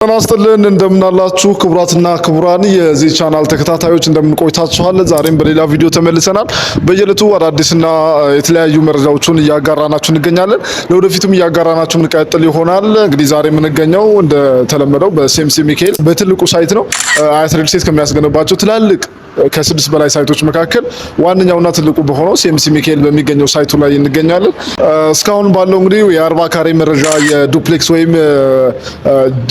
ተናስተልን እንደምናላችሁ ክቡራትና ክቡራን የዚህ ቻናል ተከታታዮች እንደምንቆይታችኋል። ዛሬም በሌላ ቪዲዮ ተመልሰናል። በየለቱ አዳዲስና የተለያዩ መረጃዎችን እያጋራናችሁ እንገኛለን። ለወደፊቱም እያጋራናችሁ እንቀጥል ይሆናል። እንግዲህ ዛሬ የምንገኘው እንደተለመደው በሴምሲ ሚካኤል በትልቁ ሳይት ነው። አያት ሪል ስቴት ከሚያስገነባቸው ትላልቅ ከ6 በላይ ሳይቶች መካከል ዋነኛውና ትልቁ በሆነው ሴምሲ ሚካኤል በሚገኘው ሳይቱ ላይ እንገኛለን። እስካሁን ባለው እንግዲህ የ40 ካሬ መረጃ የዱፕሌክስ ወይም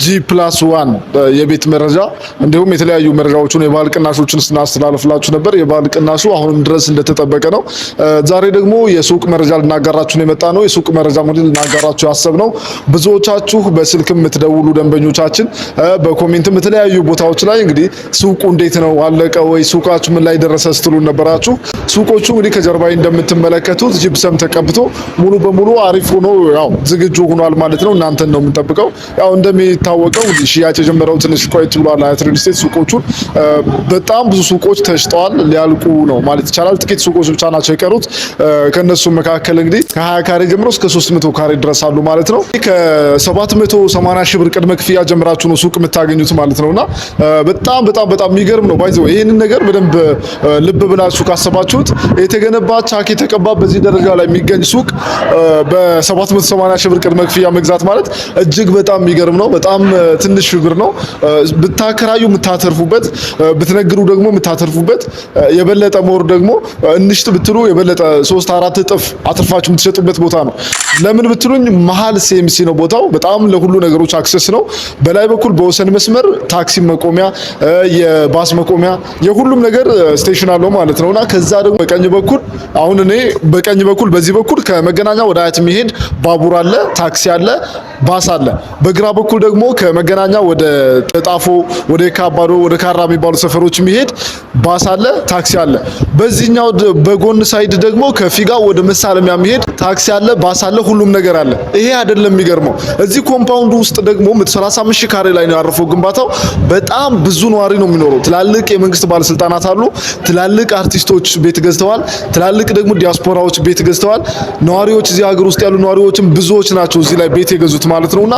G+1 የቤት መረጃ እንዲሁም የተለያዩ መረጃዎችን የባለ ቅናሾችን ስናስተላልፍላችሁ ነበር። የባለ ቅናሹ አሁንም ድረስ እንደተጠበቀ ነው። ዛሬ ደግሞ የሱቅ መረጃ ልናጋራችሁ ነው የመጣ ነው። የሱቅ መረጃ ሞዴል ልናጋራችሁ ያሰብነው ብዙዎቻችሁ በስልክ የምትደውሉ ደንበኞቻችን በኮሜንትም የተለያዩ ቦታዎች ላይ እንግዲህ ሱቁ እንዴት ነው አለቀ ወይ ሱቃችሁ ምን ላይ ደረሰ ስትሉ ነበራችሁ። ሱቆቹ እንግዲህ ከጀርባዬ እንደምትመለከቱት ጂፕሰም ተቀብቶ ሙሉ በሙሉ አሪፍ ሆኖ ያው ዝግጁ ሆኗል ማለት ነው። እናንተን ነው የምንጠብቀው። ያው እንደሚታወቀው ሽያጭ የጀመረው ትንሽ ቆይት ብሏል። አያት ሪል ስቴት ሱቆቹን በጣም ብዙ ሱቆች ተሽጠዋል፣ ሊያልቁ ነው ማለት ይቻላል። ጥቂት ሱቆች ብቻ ናቸው የቀሩት። ከነሱ መካከል እንግዲህ ከ20 ካሬ ጀምሮ እስከ 300 ካሬ ድረስ አሉ ማለት ነው። ከ780 ሺህ ብር ቅድመ ክፍያ ጀምራችሁ ነው ሱቅ የምታገኙት ማለት ነውና በጣም የሚገርም ነው። ባይዘው ይሄንን ነገር በደንብ ልብ ብላችሁ ካሰባችሁት የተገነባ ቻክ የተቀባ በዚህ ደረጃ ላይ የሚገኝ ሱቅ በ780 ሺህ ብር ቅድመ ክፍያ መግዛት ማለት እጅግ በጣም የሚገርም ነው። በጣም ትንሽ ብር ነው። ብታከራዩ የምታተርፉበት፣ ብትነግሩ ደግሞ የምታተርፉበት፣ የበለጠ ሞር ደግሞ እንሽጥ ብትሉ የበለጠ 3-4 እጥፍ አትርፋችሁ የምትሸጡበት ቦታ ነው። ለምን ብትሉኝ መሀል ሴምሲ ነው ቦታው። በጣም ለሁሉ ነገሮች አክሰስ ነው። በላይ በኩል በወሰን መስመር ታክሲ መቆሚያ፣ የባስ መቆሚያ፣ የሁሉም ነገር ስቴሽን አለው ማለት ነውና ከዛ ደግሞ በቀኝ በኩል አሁን እኔ በቀኝ በኩል በዚህ በኩል ከመገናኛ ወደ አያት የሚሄድ ባቡር አለ፣ ታክሲ አለ፣ ባስ አለ። በግራ በኩል ደግሞ ከመገናኛ ወደ ጣፎ፣ ወደ ካባዶ፣ ወደ ካራ የሚባሉ ሰፈሮች የሚሄድ ባስ አለ፣ ታክሲ አለ። በዚህኛው በጎን ሳይድ ደግሞ ከፊጋ ወደ መሳለሚያ የሚሄድ ታክሲ አለ፣ ባስ አለ፣ ሁሉም ነገር አለ። ይሄ አይደለም የሚገርመው። እዚህ ኮምፓውንድ ውስጥ ደግሞ 135 ሺህ ካሬ ላይ ነው ያረፈው ግንባታው። በጣም ብዙ ነዋሪ ነው የሚኖረው። ትላልቅ የመንግስት ባለስልጣናት አሉ። ትላልቅ አርቲስቶች ቤት ገዝተዋል። ትላልቅ ደግሞ ዲያስፖራዎች ቤት ገዝተዋል። ነዋሪዎች እዚህ ሀገር ውስጥ ያሉ ነዋሪዎችም ብዙዎች ናቸው እዚህ ላይ ቤት የገዙት ማለት ነውና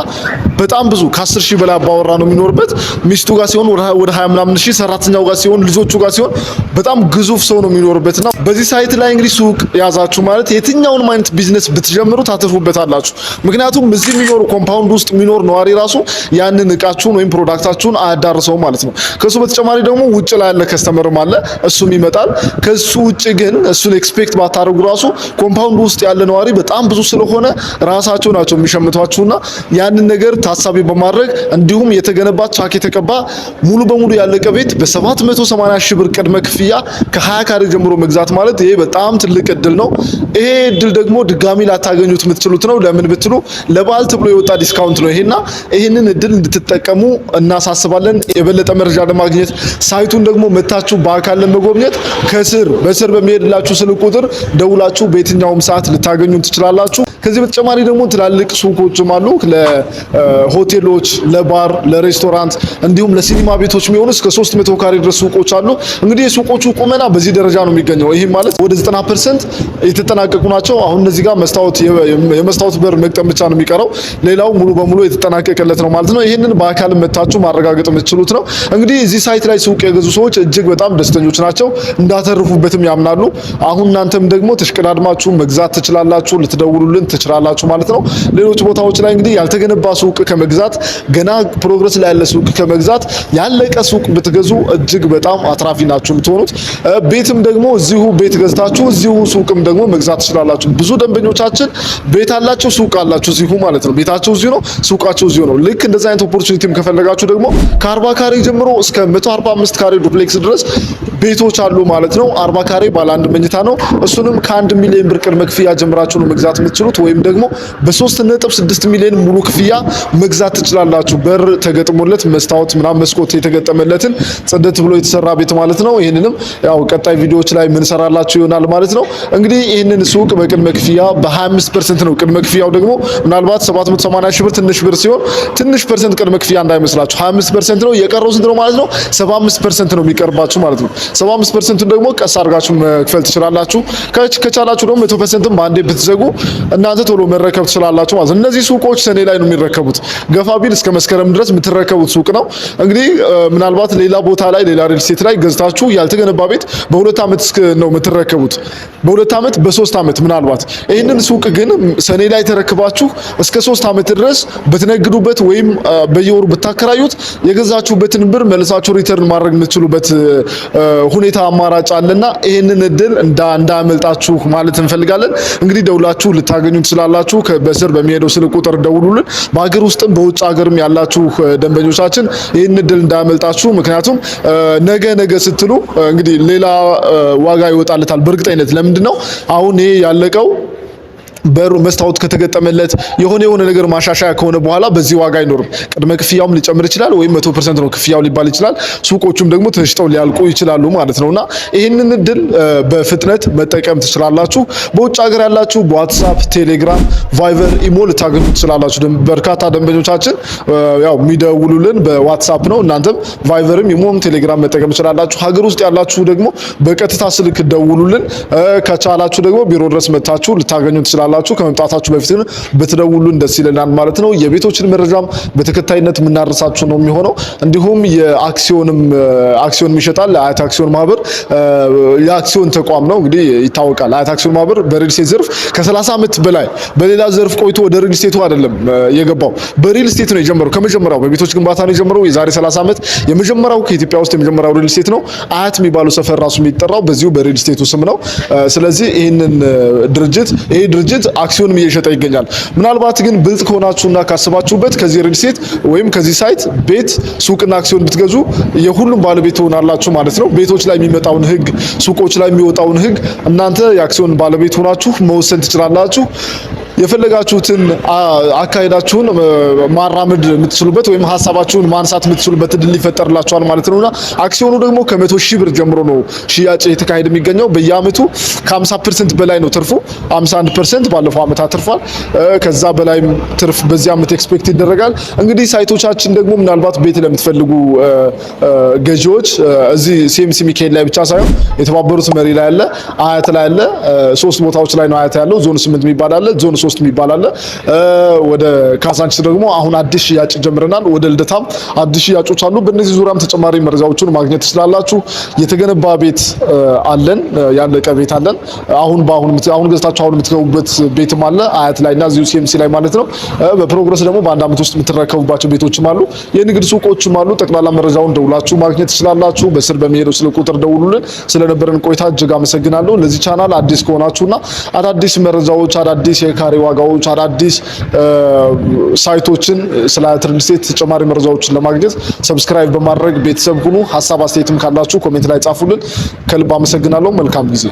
በጣም ብዙ ከ10 ሺህ በላይ አባወራ ነው የሚኖርበት። ሚስቱ ጋር ሲሆን ወደ 20 ምናምን ሺህ፣ ሰራተኛው ጋር ሲሆን ልጆቹ ጋር ሲሆን በጣም ግዙፍ ሰው ነው የሚኖርበትና በዚህ ሳይት ላይ እንግዲህ ሱቅ ያዛችሁ ማለት የትኛውንም አይነት ቢዝነስ ብትጀምሩ ታተርፉበታላችሁ። ምክንያቱም እዚህ የሚኖሩ ኮምፓውንድ ውስጥ የሚኖር ነዋሪ ራሱ ያንን እቃችሁን ወይም ፕሮዳክታችሁን አያዳርሰው ማለት ነው። ከሱ በተጨማሪ ደግሞ ውጭ ላይ ያለ ከስተመርም አለ፣ እሱም ይመጣል። ከሱ ውጭ ግን እሱን ኤክስፔክት ባታደርጉ ራሱ ኮምፓውንድ ውስጥ ያለ ነዋሪ በጣም ብዙ ስለሆነ ራሳቸው ናቸው የሚሸምቷችሁና ያንን ነገር ታሳቢ በማድረግ እንዲሁም የተገነባ ቻክ የተቀባ ሙሉ በሙሉ ያለቀ ቤት በ780 ሺህ ብር ቅድመ ክፍያ ከ20 ካሬ ጀምሮ መግዛት ማለት ይሄ በጣም ትልቅ እድል ነው። ይሄ እድል ደግሞ ድጋሚ ላታገኙት የምትችሉት ነው። ለምን ብትሉ ለበዓል ተብሎ የወጣ ዲስካውንት ነው ይሄና ይሄንን እድል እንድትጠቀሙ እናሳስባለን። የበለጠ መረጃ ለማግኘት ሳይቱን ደግሞ መታችሁ በአካል ለመጎብኘት በስር በሚሄድላችሁ ስልክ ቁጥር ደውላችሁ በየትኛውም ሰዓት ልታገኙ ትችላላችሁ። ከዚህ በተጨማሪ ደግሞ ትላልቅ ሱቆችም አሉ። ለሆቴሎች፣ ለባር፣ ለሬስቶራንት እንዲሁም ለሲኒማ ቤቶች የሚሆኑ እስከ 300 ካሬ ድረስ ሱቆች አሉ። እንግዲህ የሱቆቹ ቁመና በዚህ ደረጃ ነው የሚገኘው። ይሄ ማለት ወደ 90% የተጠናቀቁ ናቸው። አሁን እነዚህ ጋር የመስታወት በር መቅጠም ብቻ ነው የሚቀረው። ሌላው ሙሉ በሙሉ የተጠናቀቀለት ነው ማለት ነው። ይሄንን በአካል መታችሁ ማረጋገጥ የምትችሉት ነው። እንግዲህ እዚህ ሳይት ላይ ሱቅ የገዙ ሰዎች እጅግ በጣም ደስተኞች ናቸው። እንዳተርፉበትም ያምናሉ። አሁን እናንተም ደግሞ ተሽቀዳድማችሁ መግዛት ትችላላችሁ። ልትደውሉልን ትችላላችሁ ማለት ነው። ሌሎች ቦታዎች ላይ እንግዲህ ያልተገነባ ሱቅ ከመግዛት ገና ፕሮግረስ ላይ ያለ ሱቅ ከመግዛት ያለቀ ሱቅ ብትገዙ እጅግ በጣም አትራፊ ናችሁ የምትሆኑት። ቤትም ደግሞ እዚሁ ቤት ገዝታችሁ እዚሁ ሱቅም ደግሞ መግዛት ትችላላችሁ። ብዙ ደንበኞቻችን ቤት አላቸው፣ ሱቅ አላቸው እዚሁ ማለት ነው። ቤታቸው እዚሁ ነው፣ ሱቃቸው እዚሁ ነው። ልክ እንደዛ አይነት ኦፖርቹኒቲም ከፈለጋችሁ ደግሞ ከ40 ካሬ ጀምሮ እስከ 145 ካሬ ዱፕሌክስ ድረስ ቤቶች አሉ ማለት ነው። 40 ካሬ ባለ አንድ መኝታ ነው። እሱንም ከ1 ሚሊዮን ብር ቅድመ ክፍያ ጀምራችሁ ነው መግዛት የምትችሉት ወይም ደግሞ በ3.6 ሚሊዮን ሙሉ ክፍያ መግዛት ትችላላችሁ። በር ተገጥሞለት መስታወት ምናምን መስኮት የተገጠመለትን ጽድት ብሎ የተሰራ ቤት ማለት ነው። ይሄንንም ያው ቀጣይ ቪዲዮዎች ላይ ምን ሰራላችሁ ይሆናል ማለት ነው። እንግዲህ ይሄንን ሱቅ በቅድመ ክፍያ በ25% ነው። ቅድመ ክፍያው ደግሞ ምናልባት 780 ሺህ ብር ትንሽ ብር ሲሆን ትንሽ ፐርሰንት ቅድመ ክፍያ እንዳይመስላችሁ 25% ነው። የቀረው ስንት ነው ማለት ነው? 75% ነው የሚቀርባችሁ ማለት ነው። 75% ደግሞ ቀስ አድርጋችሁ መክፈል ትችላላችሁ። ከቻላችሁ ደግሞ 100% በአንዴ ብትዘጉ እናንተ ቶሎ መረከብ ትችላላችሁ ማለት ነው። እነዚህ ሱቆች ሰኔ ላይ ነው የሚረከቡት። ገፋ ቢል እስከ መስከረም ድረስ የምትረከቡት ሱቅ ነው። እንግዲህ ምናልባት ሌላ ቦታ ላይ ሌላ ሪል ስቴት ላይ ገዝታችሁ ያልተገነባ ቤት በ2 ዓመት ነው የምትረከቡት፣ በ2 ዓመት በ3 ዓመት ምናልባት። ይህንን ሱቅ ግን ሰኔ ላይ ተረክባችሁ እስከ 3 ዓመት ድረስ ብትነግዱበት ወይም በየወሩ ብታከራዩት የገዛችሁበትን ብር መልሳችሁ ሪተርን ማድረግ የምትችሉበት ሁኔታ አማራጭ አለና ይህንን እድል እንዳያመልጣችሁ ማለት እንፈልጋለን። እንግዲህ ደውላችሁ ልታገኙ ትችላላችሁ። በስር በሚሄደው ስልክ ቁጥር ደውሉልን። በሀገር ውስጥም በውጭ ሀገርም ያላችሁ ደንበኞቻችን ይህን እድል እንዳያመልጣችሁ። ምክንያቱም ነገ ስትሉ እንግዲህ ሌላ ዋጋ ይወጣለታል በእርግጠኝነት። ለምንድነው አሁን ይሄ ያለቀው? በሩ መስታወት ከተገጠመለት የሆነ ነገር ማሻሻያ ከሆነ በኋላ በዚህ ዋጋ አይኖርም። ቅድመ ክፍያውም ሊጨምር ይችላል ወይም 100% ነው ክፍያው ሊባል ይችላል። ሱቆቹም ደግሞ ተሽጠው ሊያልቁ ይችላሉ ማለት ነውና ይህንን እድል በፍጥነት መጠቀም ትችላላችሁ። በውጭ ሀገር ያላችሁ በዋትስአፕ፣ ቴሌግራም፣ ቫይበር፣ ኢሞ ልታገኙ ትችላላችሁ። በርካታ ደንበኞቻችን ያው የሚደውሉልን በዋትስአፕ ነው። እናንተም ቫይበርም ኢሞም ቴሌግራም መጠቀም ትችላላችሁ። ሀገር ውስጥ ያላችሁ ደግሞ በቀጥታ ስልክ ደውሉልን። ከቻላችሁ ደግሞ ቢሮ ድረስ መታችሁ ልታገኙ ትችላላችሁ። ከመምጣታችሁ በፊት ግን ብትደውሉን ደስ ይለናል ማለት ነው። የቤቶችን መረጃም በተከታይነት የምናደርሳችሁ ነው የሚሆነው። እንዲሁም አክሲዮን ይሸጣል። አያት አክሲዮን ማህበር የአክሲዮን ተቋም ነው። እንግዲህ ይታወቃል። አያት አክሲዮን ማህበር በሪል ስቴት ዘርፍ ከ30 ዓመት በላይ በሌላ ዘርፍ ቆይቶ ወደ ሪል ስቴቱ አይደለም የገባው፣ በሪል ስቴት ነው የጀመረው። ከመጀመሪያው በቤቶች ግንባታ ነው የጀመረው። የዛሬ 30 ዓመት የመጀመሪያው ከኢትዮጵያ ውስጥ የመጀመሪያው ሪል ስቴት ነው። አያት የሚባለው ሰፈር ራሱ የሚጠራው በዚሁ በሪል ስቴቱ ስም ነው። ስለዚህ ይሄንን ድርጅት አክሲዮንም እየሸጠ ይገኛል። ምናልባት ግን ብልጥ ከሆናችሁና ካስባችሁበት ከዚህ ሪል ስቴት ወይም ከዚህ ሳይት ቤት፣ ሱቅና አክሲዮን ብትገዙ የሁሉም ባለቤት ትሆናላችሁ ማለት ነው። ቤቶች ላይ የሚመጣውን ህግ፣ ሱቆች ላይ የሚወጣውን ህግ እናንተ የአክሲዮን ባለቤት ሆናችሁ መወሰን ትችላላችሁ። የፈለጋችሁትን አካሄዳችሁን ማራመድ የምትችሉበት ወይም ሀሳባችሁን ማንሳት የምትችሉበት እድል ይፈጠርላችኋል ማለት ነውና አክሲዮኑ ደግሞ ከ100,000 ብር ጀምሮ ነው ሽያጭ የተካሄደ የሚገኘው። በየአመቱ ከ50% በላይ ነው ትርፉ። 51% ባለፈው አመት አትርፏል። ከዛ በላይም ትርፍ በዚህ አመት ኤክስፔክት ይደረጋል። እንግዲህ ሳይቶቻችን ደግሞ ምናልባት ቤት ለምትፈልጉ ገዢዎች እዚህ ሲኤምሲ ሚካኤል ላይ ብቻ ሳይሆን የተባበሩት መሪ ላይ አለ፣ አያት ላይ አለ። 3 ቦታዎች ላይ ነው አያት ያለው። ዞን 8 የሚባል አለ፣ ዞን 3 የሚባል አለ። ወደ ካዛንቺስ ደግሞ አሁን አዲስ ሽያጭ ጀምረናል። ወደ ልደታም አዲስ ሽያጮች አሉ። በእነዚህ ዙሪያም ተጨማሪ መረጃዎችን ማግኘት ትችላላችሁ። የተገነባ ቤት አለን፣ ያለቀ ቤት አለን። አሁን ገዝታችሁ አሁን የምትገቡበት ቤትም አለ አያት ላይና እዚሁ ሲኤምሲ ላይ ማለት ነው። በፕሮግረስ ደግሞ በአንድ አመት ውስጥ የምትረከቡባቸው ቤቶችም አሉ። የንግድ ሱቆችም አሉ። ጠቅላላ መረጃውን ደውላችሁ ማግኘት ትችላላችሁ። በስር በሚሄደው ስልክ ቁጥር ደውሉልን። ስለነበረን ቆይታ እጅግ አመሰግናለሁ። ለዚህ ቻናል አዲስ ከሆናችሁና አዳዲስ መረጃዎች፣ አዳዲስ የካሬ ዋጋዎች፣ አዳዲስ ሳይቶችን ስለ አያት ሪል ስቴት ተጨማሪ መረጃዎችን ለማግኘት ሰብስክራይብ በማድረግ ቤተሰብ ሁኑ። ሀሳብ አስተያየትም ካላችሁ ኮሜንት ላይ ጻፉልን። ከልብ አመሰግናለሁ። መልካም ጊዜ